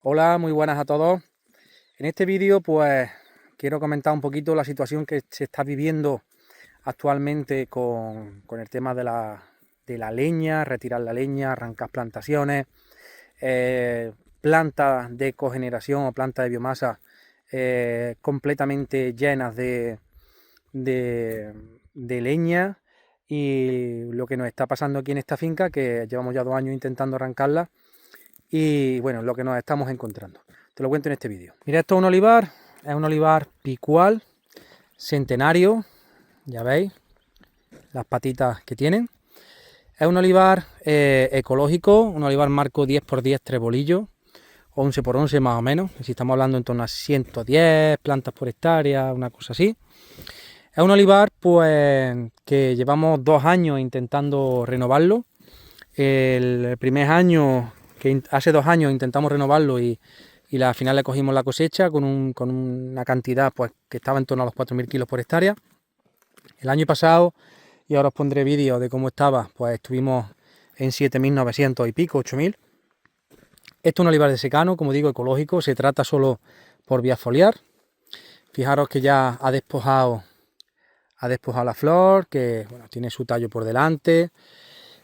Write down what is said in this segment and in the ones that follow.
Hola, muy buenas a todos. En este vídeo pues quiero comentar un poquito la situación que se está viviendo actualmente con el tema de la leña, retirar la leña, arrancar plantaciones, plantas de cogeneración o plantas de biomasa completamente llenas de, de leña, y lo que nos está pasando aquí en esta finca, que llevamos ya 2 años intentando arrancarla, y bueno, lo que nos estamos encontrando. Te lo cuento en este vídeo. Mira, esto es un olivar picual centenario, ya veis las patitas que tienen. Es un olivar ecológico, un olivar marco 10x10 trebolillo, 11x11 más o menos, si estamos hablando en torno a 110 plantas por hectárea, una cosa así. Es un olivar pues que llevamos 2 años intentando renovarlo. El primer año, que hace 2 años intentamos renovarlo y al final le cogimos la cosecha con una cantidad pues que estaba en torno a los 4.000 kilos por hectárea. El año pasado, y ahora os pondré vídeo de cómo estaba, pues estuvimos en 7.900 y pico, 8.000. Esto es un olivar de secano, como digo, ecológico, se trata solo por vía foliar. Fijaros que ya ha despojado la flor, que bueno, tiene su tallo por delante.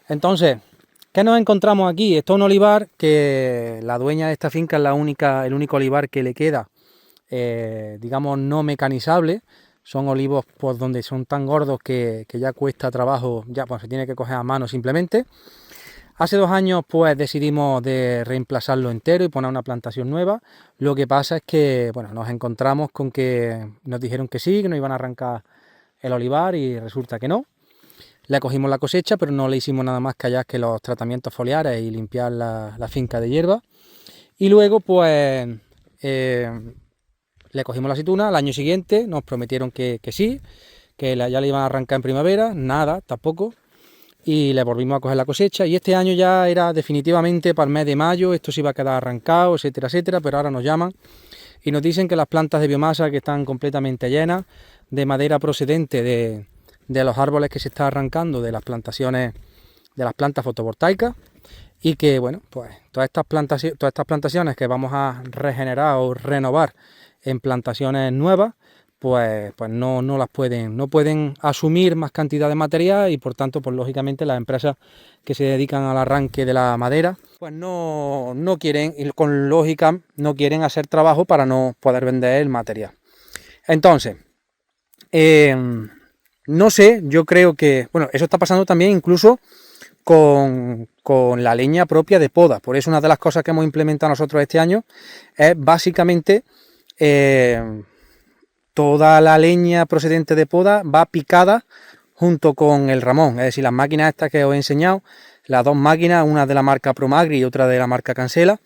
Entonces, ¿qué nos encontramos aquí? Esto es un olivar que la dueña de esta finca es el único olivar que le queda, digamos, no mecanizable. Son olivos pues, donde son tan gordos que ya cuesta trabajo, ya pues se tiene que coger a mano simplemente. Hace 2 años pues decidimos de reemplazarlo entero y poner una plantación nueva. Lo que pasa es que bueno, nos encontramos con que nos dijeron que sí, que nos iban a arrancar el olivar, y resulta que no. Le cogimos la cosecha, pero no le hicimos nada más que los tratamientos foliares y limpiar la finca de hierba. Y luego pues le cogimos la aceituna. Al año siguiente nos prometieron que sí, que ya le iban a arrancar en primavera, nada, tampoco. Y le volvimos a coger la cosecha, y este año ya era definitivamente para el mes de mayo, esto se iba a quedar arrancado, etcétera, etcétera, pero ahora nos llaman y nos dicen que las plantas de biomasa, que están completamente llenas de madera procedente de los árboles que se está arrancando de las plantaciones, de las plantas fotovoltaicas, y que bueno, pues todas estas plantaciones que vamos a regenerar o renovar en plantaciones nuevas, pues no pueden asumir más cantidad de material, y por tanto, pues lógicamente las empresas que se dedican al arranque de la madera, pues no quieren, y con lógica, no quieren hacer trabajo para no poder vender el material. Entonces, no sé, yo creo que, bueno, eso está pasando también incluso con la leña propia de poda. Por eso una de las cosas que hemos implementado nosotros este año es básicamente toda la leña procedente de poda va picada junto con el ramón. Es decir, las máquinas estas que os he enseñado, las 2 máquinas, una de la marca Promagri y otra de la marca Cancela,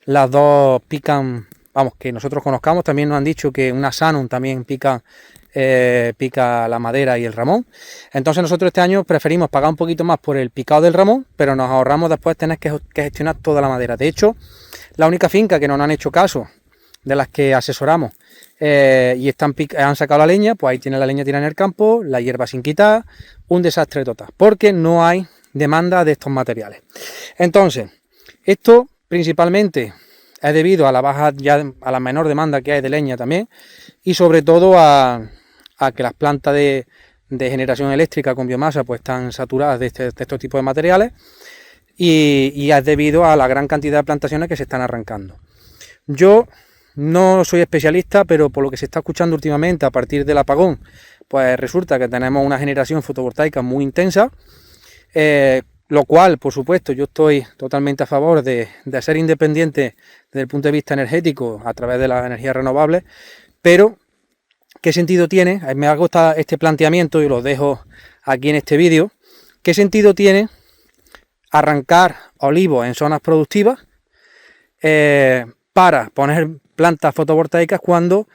las 2 pican, vamos, que nosotros conozcamos. También nos han dicho que una Sanum también pica la madera y el ramón. Entonces nosotros este año preferimos pagar un poquito más por el picado del ramón, pero nos ahorramos después tener que gestionar toda la madera. De hecho, la única finca que no nos han hecho caso, de las que asesoramos, y han sacado la leña, pues ahí tiene la leña tirada en el campo, la hierba sin quitar, un desastre total, porque no hay demanda de estos materiales. Entonces, esto principalmente es debido a la baja, ya a la menor demanda que hay de leña también, y sobre todo a que las plantas de generación eléctrica con biomasa pues están saturadas de estos tipos de materiales, y es debido a la gran cantidad de plantaciones que se están arrancando. Yo no soy especialista, pero por lo que se está escuchando últimamente a partir del apagón, pues resulta que tenemos una generación fotovoltaica muy intensa, lo cual, por supuesto, yo estoy totalmente a favor de ser independiente desde el punto de vista energético a través de las energías renovables, pero ¿qué sentido tiene? Me hago este planteamiento y lo dejo aquí en este vídeo. ¿Qué sentido tiene arrancar olivos en zonas productivas para poner plantas fotovoltaicas cuando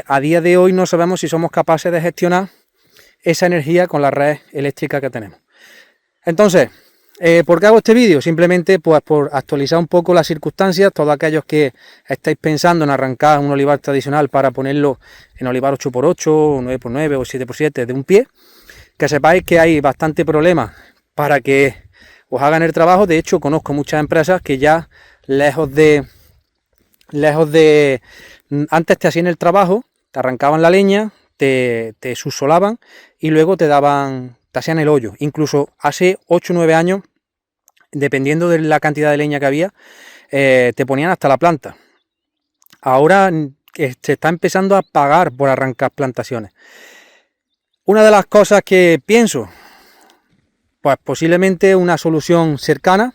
a día de hoy no sabemos si somos capaces de gestionar esa energía con la red eléctrica que tenemos? Entonces, ¿por qué hago este vídeo? Simplemente pues por actualizar un poco las circunstancias. Todos aquellos que estáis pensando en arrancar un olivar tradicional para ponerlo en olivar 8x8, 9x9 o 7x7 de un pie, que sepáis que hay bastante problema para que os hagan el trabajo. De hecho, conozco muchas empresas que ya, lejos de lejos de... Antes te hacían el trabajo, te arrancaban la leña, te subsolaban y luego te hacían el hoyo. Incluso hace 8 o 9 años, dependiendo de la cantidad de leña que había, te ponían hasta la planta. Ahora se está empezando a pagar por arrancar plantaciones. Una de las cosas que pienso, pues posiblemente una solución cercana,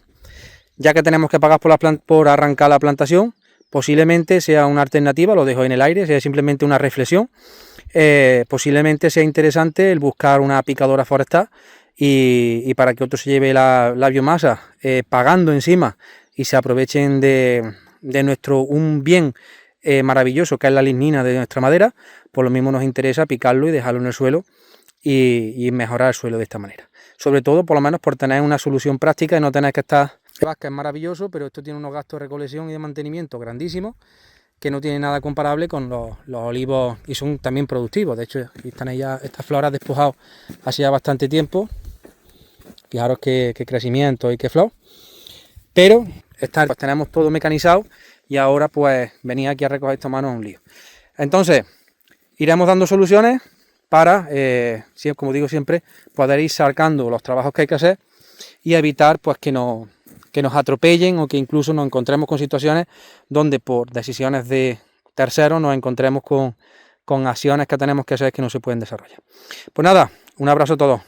ya que tenemos que pagar por arrancar la plantación, posiblemente sea una alternativa, lo dejo en el aire, sea simplemente una reflexión. Posiblemente sea interesante el buscar una picadora forestal y para que otro se lleve la biomasa pagando encima y se aprovechen de un bien maravilloso que es la lignina de nuestra madera. Por lo mismo nos interesa picarlo y dejarlo en el suelo y mejorar el suelo de esta manera. Sobre todo, por lo menos, por tener una solución práctica y no tener que estar... Que es maravilloso, pero esto tiene unos gastos de recolección y de mantenimiento grandísimos, que no tiene nada comparable con los olivos, y son también productivos. De hecho, están ahí ya estas floras despojadas hace ya bastante tiempo. Fijaros qué crecimiento y qué flor. Pero pues tenemos todo mecanizado y ahora pues venir aquí a recoger esta mano es un lío. Entonces, iremos dando soluciones para, como digo siempre, poder ir sacando los trabajos que hay que hacer y evitar pues que nos atropellen o que incluso nos encontremos con situaciones donde por decisiones de terceros nos encontremos con acciones que tenemos que hacer que no se pueden desarrollar. Pues nada, un abrazo a todos.